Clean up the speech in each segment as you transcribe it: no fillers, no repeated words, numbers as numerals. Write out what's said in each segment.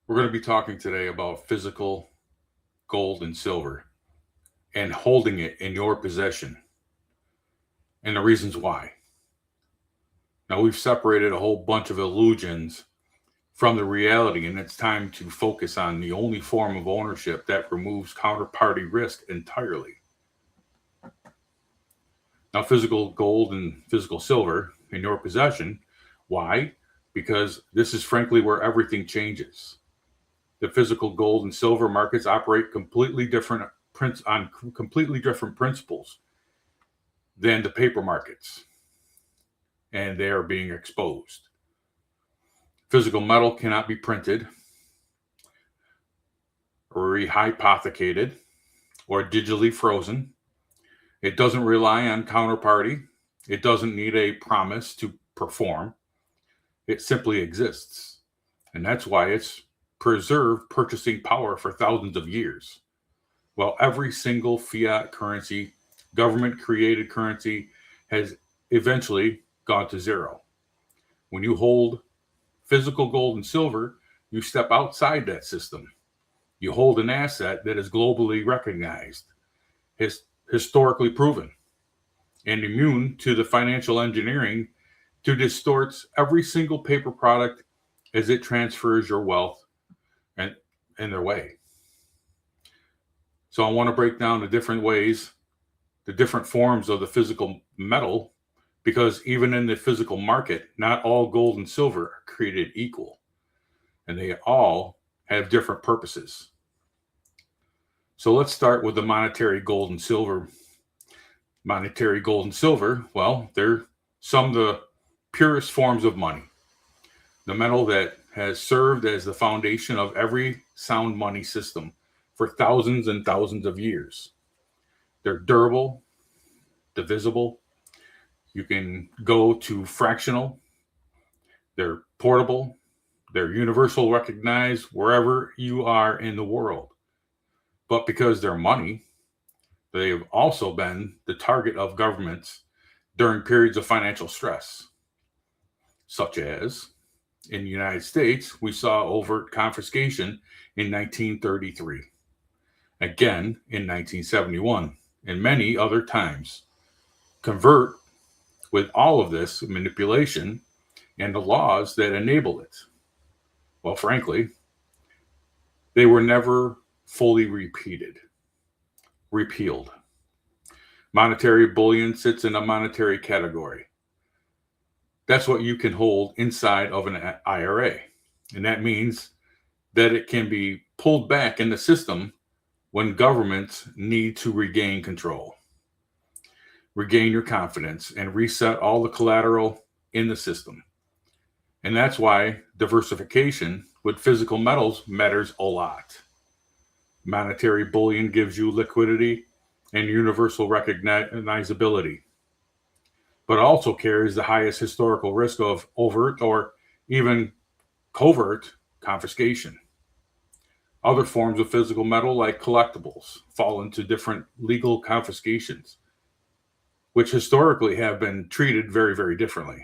We're going to be talking today about physical gold and silver and holding it in your possession and the reasons why. Now, we've separated a whole bunch of illusions from the reality, and it's time to focus on the only form of ownership that removes counterparty risk entirely. Now, physical gold and physical silver in your possession. Why? Because this is frankly where everything changes. The physical gold and silver markets operate on completely different principles than the paper markets, and they are being exposed. Physical metal cannot be printed or rehypothecated or digitally frozen. It doesn't rely on counterparty. It doesn't need a promise to perform. It simply exists. And that's why it's preserved purchasing power for thousands of years. While every single fiat currency, government created currency, has eventually gone to zero. When you hold physical gold and silver, you step outside that system. You hold an asset that is globally recognized, historically proven, and immune to the financial engineering to distort every single paper product as it transfers your wealth and in their way. So I want to break down the different ways, the different forms of the physical metal, because even in the physical market, not all gold and silver are created equal, and they all have different purposes. So let's start with the monetary gold and silver. Monetary gold and silver, well, they're some of the purest forms of money. The metal that has served as the foundation of every sound money system for thousands and thousands of years. They're durable, divisible. You can go to fractional. They're portable. They're universal recognized wherever you are in the world. But because they're money, they have also been the target of governments during periods of financial stress, such as in the United States, we saw overt confiscation in 1933, again in 1971, and many other times. Convert with all of this manipulation and the laws that enable it. Well, frankly, they were never fully repealed. Monetary bullion sits in a monetary category. That's what you can hold inside of an IRA. And that means that it can be pulled back in the system when governments need to regain control, regain your confidence, and reset all the collateral in the system. And that's why diversification with physical metals matters a lot. Monetary bullion gives you liquidity and universal recognizability, but also carries the highest historical risk of overt or even covert confiscation. Other forms of physical metal, like collectibles, fall into different legal confiscations, which historically have been treated very, very differently.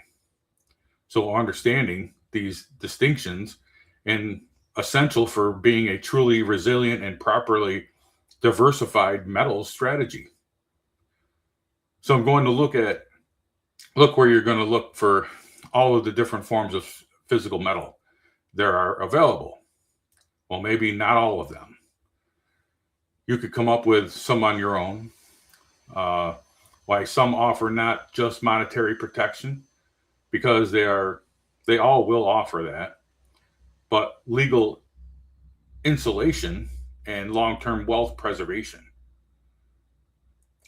So, understanding these distinctions and essential for being a truly resilient and properly diversified metals strategy. So, I'm going to look where you're going to look for all of the different forms of physical metal there are available. Well, maybe not all of them. You could come up with some on your own. Why some offer not just monetary protection, because they all will offer that, but legal insulation and long-term wealth preservation.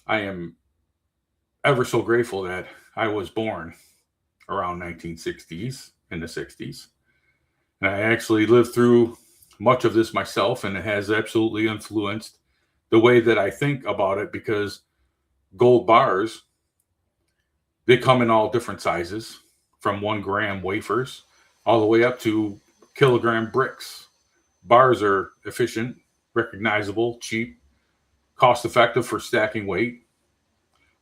I am ever so grateful that I was born around 1960s and the 60s. And I actually lived through much of this myself, and it has absolutely influenced the way that I think about it, because gold bars, they come in all different sizes, from 1 gram wafers all the way up to kilogram bricks. Bars are efficient, recognizable, cheap, cost effective for stacking weight.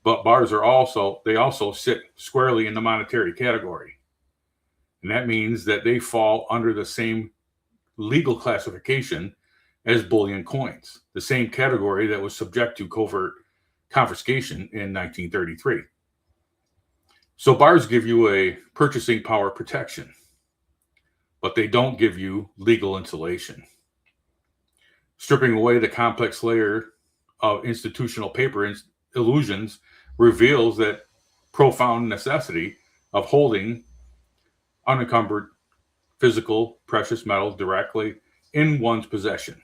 But bars they also sit squarely in the monetary category. And that means that they fall under the same legal classification as bullion coins, the same category that was subject to covert confiscation in 1933. So bars give you a purchasing power protection, but they don't give you legal insulation. Stripping away the complex layer of institutional paper illusions reveals that profound necessity of holding unencumbered physical precious metal directly in one's possession.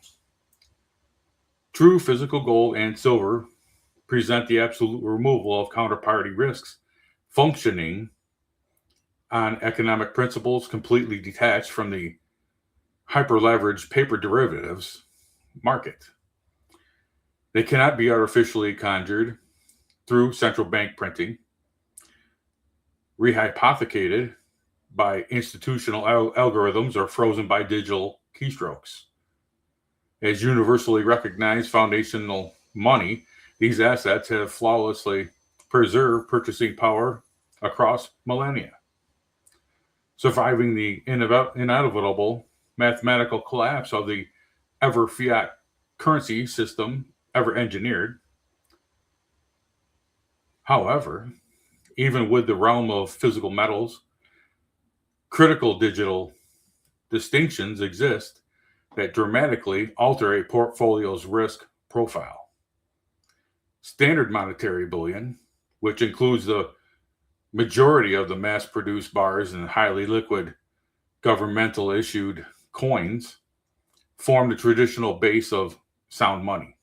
True physical gold and silver present the absolute removal of counterparty risks, functioning on economic principles completely detached from the hyper-leveraged paper derivatives market. They cannot be artificially conjured through central bank printing, rehypothecated by institutional algorithms, or frozen by digital keystrokes. As universally recognized foundational money, these assets have flawlessly preserved purchasing power across millennia, surviving the inevitable mathematical collapse of the ever fiat currency system ever engineered. However, even with the realm of physical metals, critical digital distinctions exist that dramatically alter a portfolio's risk profile. Standard monetary bullion, which includes the majority of the mass-produced bars and highly liquid governmental issued coins, form the traditional base of sound money.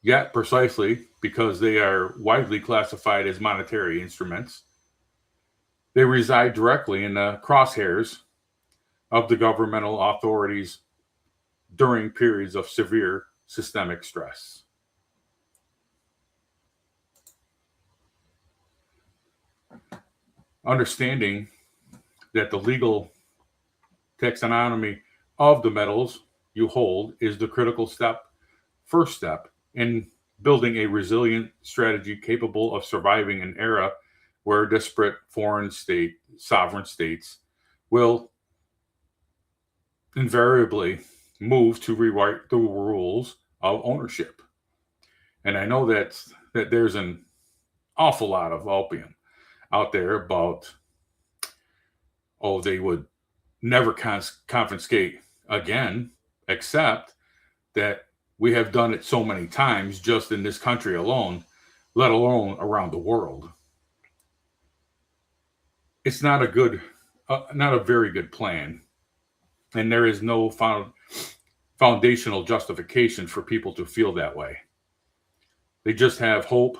Yet, precisely because they are widely classified as monetary instruments, they reside directly in the crosshairs of the governmental authorities during periods of severe systemic stress. Understanding that the legal taxonomy of the metals you hold is the critical first step in building a resilient strategy capable of surviving an era where disparate sovereign states will invariably move to rewrite the rules of ownership. And I know that there's an awful lot of opium out there about, they would never confiscate again, except that we have done it so many times just in this country alone, let alone around the world. It's not a very good plan, and there is no foundational justification for people to feel that way. They just have hope,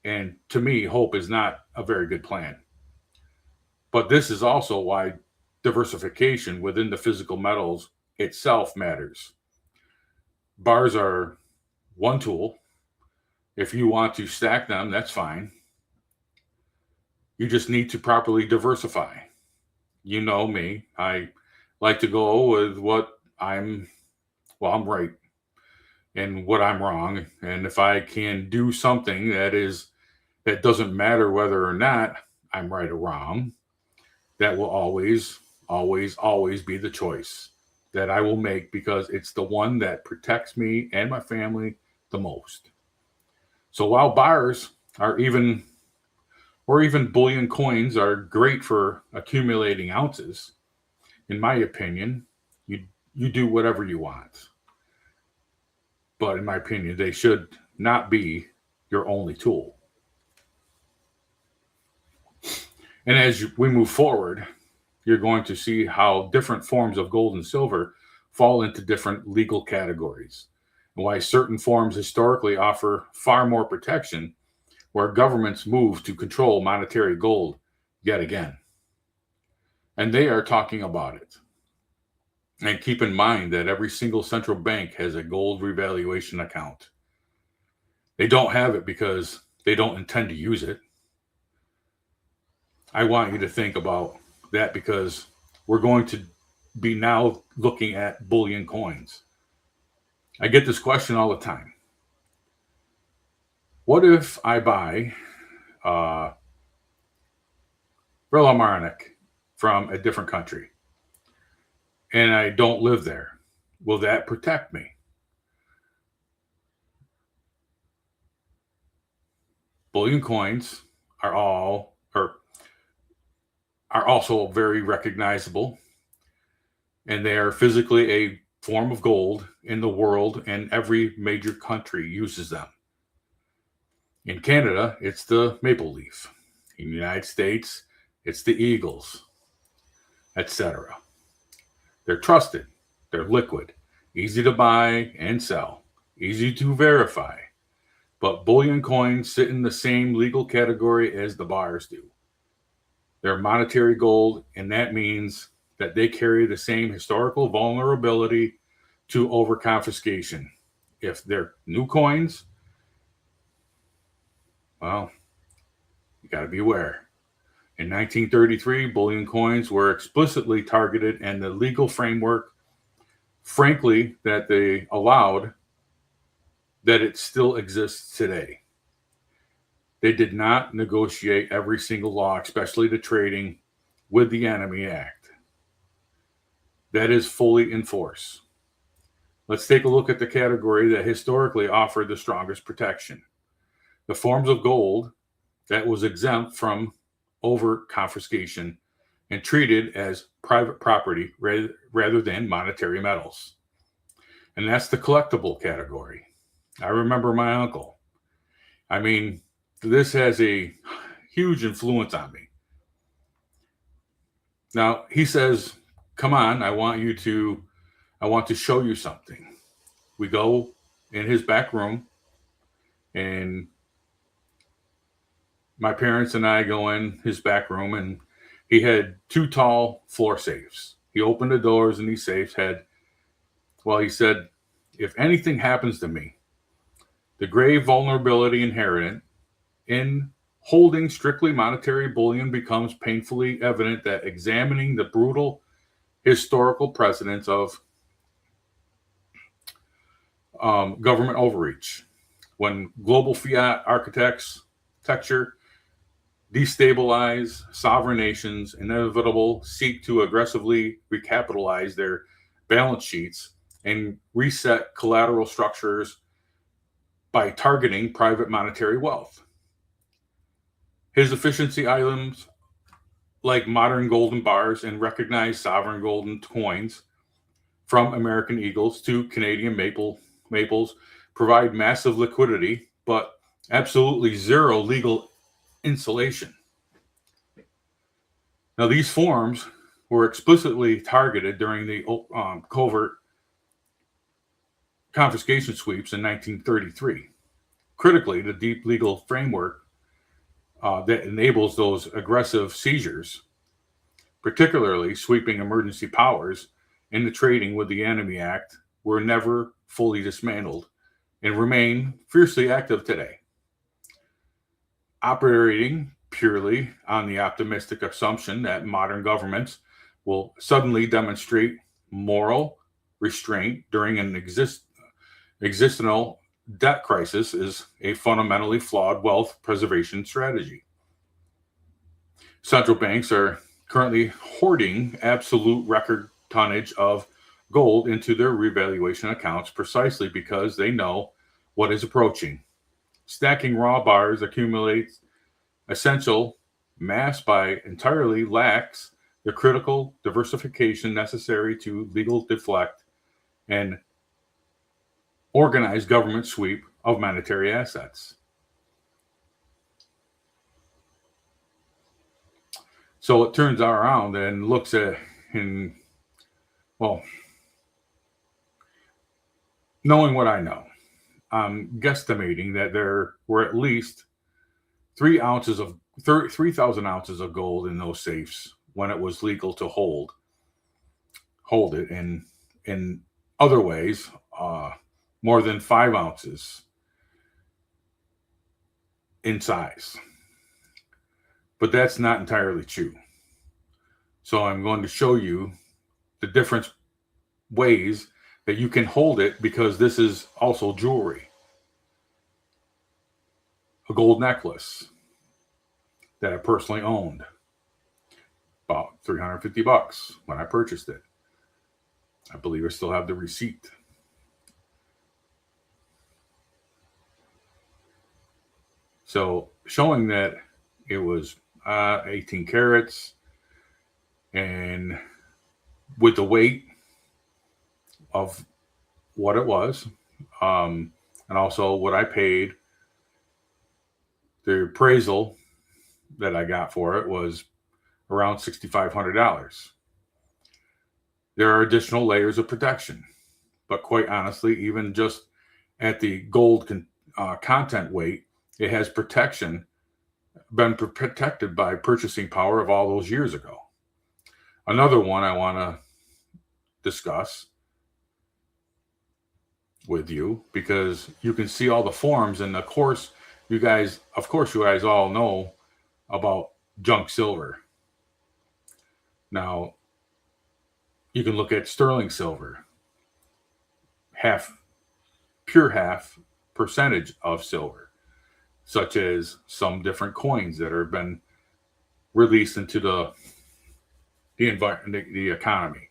and to me, hope is not a very good plan. But this is also why diversification within the physical metals itself matters. Bars are one tool. If you want to stack them, that's fine. You just need to properly diversify. You know me. I like to go with I'm right, and what I'm wrong. And if I can do something that doesn't matter whether or not I'm right or wrong, that will always, always, always be the choice that I will make, because it's the one that protects me and my family the most. So while bars or even bullion coins are great for accumulating ounces, in my opinion, you do whatever you want. But in my opinion, they should not be your only tool. And as we move forward, you're going to see how different forms of gold and silver fall into different legal categories, and why certain forms historically offer far more protection, where governments move to control monetary gold yet again. And they are talking about it. And keep in mind that every single central bank has a gold revaluation account. They don't have it because they don't intend to use it. I want you to think about that, because we're going to be now looking at bullion coins. I get this question all the time. What if I buy Philharmonic from a different country, and I don't live there. Will that protect me? Bullion coins are also very recognizable, and they are physically a form of gold in the world, and every major country uses them. In Canada, it's the maple leaf. In the United States, it's the eagles, etc. They're trusted, they're liquid, easy to buy and sell, easy to verify. But bullion coins sit in the same legal category as the bars do. They're monetary gold, and that means that they carry the same historical vulnerability to overconfiscation. If they're new coins, well, you got to be aware. In 1933, bullion coins were explicitly targeted, and the legal framework, frankly, that they allowed, that it still exists today. They did not negotiate every single law, especially the trading, with the Enemy Act. That is fully in force. Let's take a look at the category that historically offered the strongest protection. The forms of gold that was exempt from over confiscation and treated as private property rather than monetary metals. And that's the collectible category. I remember my uncle. I mean, this has a huge influence on me. Now, he says, come on, I want to show you something. We go in his back room, and my parents and I go in his back room, and he had two tall floor safes. He opened the doors, and these safes had, well, he said, if anything happens to me, the grave vulnerability inherent in holding strictly monetary bullion becomes painfully evident that examining the brutal historical precedents of government overreach, when global fiat architecture destabilize sovereign nations, inevitable seek to aggressively recapitalize their balance sheets and reset collateral structures by targeting private monetary wealth. His efficiency items, like modern golden bars and recognized sovereign golden coins from American eagles to Canadian maples, provide massive liquidity, but absolutely zero legal insulation. Now, these forms were explicitly targeted during the covert confiscation sweeps in 1933. Critically, the deep legal framework that enables those aggressive seizures, particularly sweeping emergency powers in the trading with the Enemy Act, were never fully dismantled and remain fiercely active today. Operating purely on the optimistic assumption that modern governments will suddenly demonstrate moral restraint during an existential debt crisis is a fundamentally flawed wealth preservation strategy. Central banks are currently hoarding absolute record tonnage of gold into their revaluation accounts precisely because they know what is approaching. Stacking raw bars accumulates essential mass by entirely lacks the critical diversification necessary to legal deflect and organized government sweep of monetary assets. So it turns around and looks at, knowing what I know, I'm guesstimating that there were at least 3,000 ounces of gold in those safes when it was legal to hold it, and in other ways, more than 5 ounces in size. But that's not entirely true. So I'm going to show you the different ways that you can hold it, because this is also jewelry. A gold necklace that I personally owned, about $350 when I purchased it. I believe I still have the receipt. So showing that it was 18 carats, and with the weight of what it was, and also what I paid, the appraisal that I got for it was around $6,500. There are additional layers of protection, but quite honestly, even just at the gold content weight, it has protection, been protected by purchasing power of all those years ago. Another one I want to discuss with you, because you can see all the forms, and of course you guys all know about junk silver. Now you can look at sterling silver, pure half percentage of silver, such as some different coins that have been released into the economy.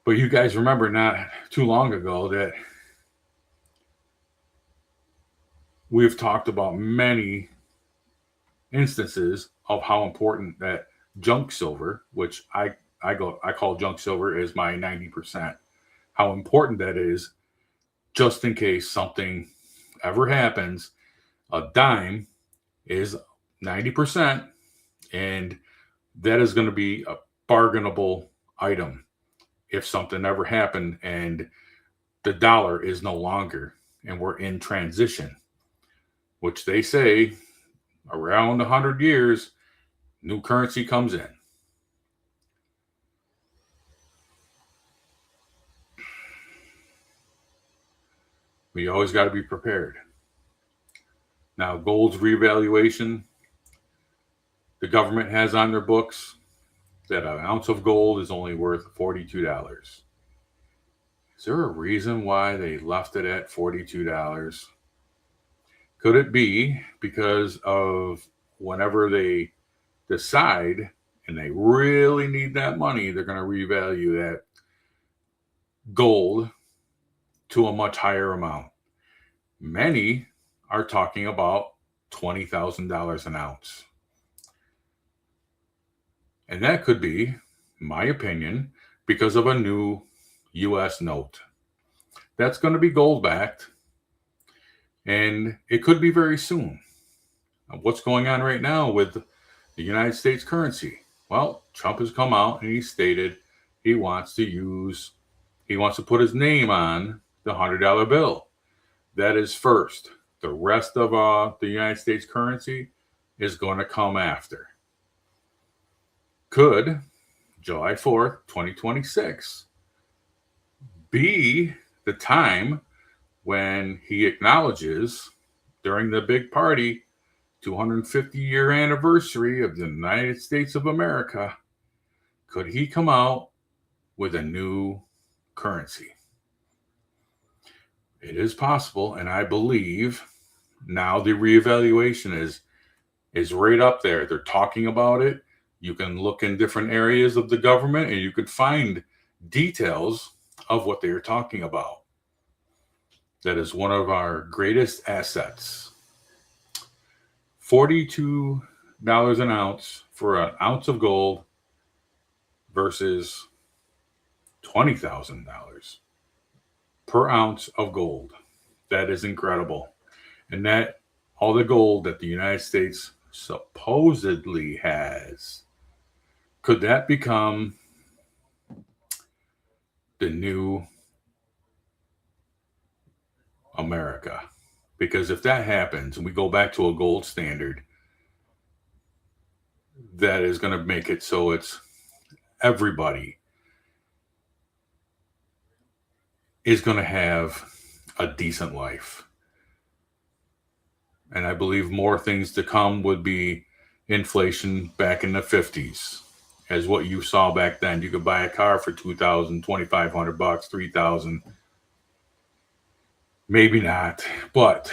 But you guys remember not too long ago that we've talked about many instances of how important that junk silver, which I call junk silver as my 90%, how important that is, just in case something ever happens. A dime is 90%, and that is going to be a bargainable item if something ever happened and the dollar is no longer, and we're in transition, which they say around 100 years, new currency comes in. We always got to be prepared. Now, gold's revaluation, the government has on their books that an ounce of gold is only worth $42. Is there a reason why they left it at $42? Could it be because of whenever they decide and they really need that money, they're going to revalue that gold to a much higher amount? Many are talking about $20,000 an ounce. And that could be, in my opinion, because of a new US note. That's going to be gold backed, and it could be very soon. What's going on right now with the United States currency? Well, Trump has come out and he stated he wants to put his name on the $100 bill. That is first. The rest of the United States currency is going to come after. Could July 4th, 2026 be the time when he acknowledges, during the big party, 250-year anniversary of the United States of America, could he come out with a new currency? It is possible, and I believe now the reevaluation is right up there. They're talking about it. You can look in different areas of the government and you could find details of what they are talking about. That is one of our greatest assets. $42 an ounce for an ounce of gold versus $20,000 per ounce of gold. That is incredible. And that all the gold that the United States supposedly has, could that become the new America? Because if that happens and we go back to a gold standard, that is going to make it so it's everybody is going to have a decent life. And I believe more things to come would be inflation back in the 50s, as what you saw back then. You could buy a car for $2,000, $2,500, $3,000. Maybe not, but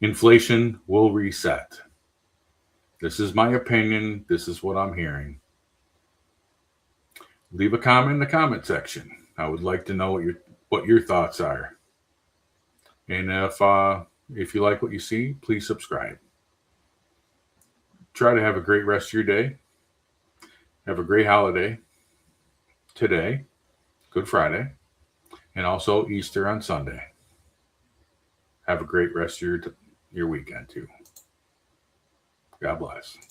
inflation will reset. This is my opinion. This is what I'm hearing. Leave a comment in the comment section. I would like to know what your thoughts are. And if you like what you see, please subscribe. Try to have a great rest of your day. Have a great holiday today, Good Friday, and also Easter on Sunday. Have a great rest of your weekend too. God bless.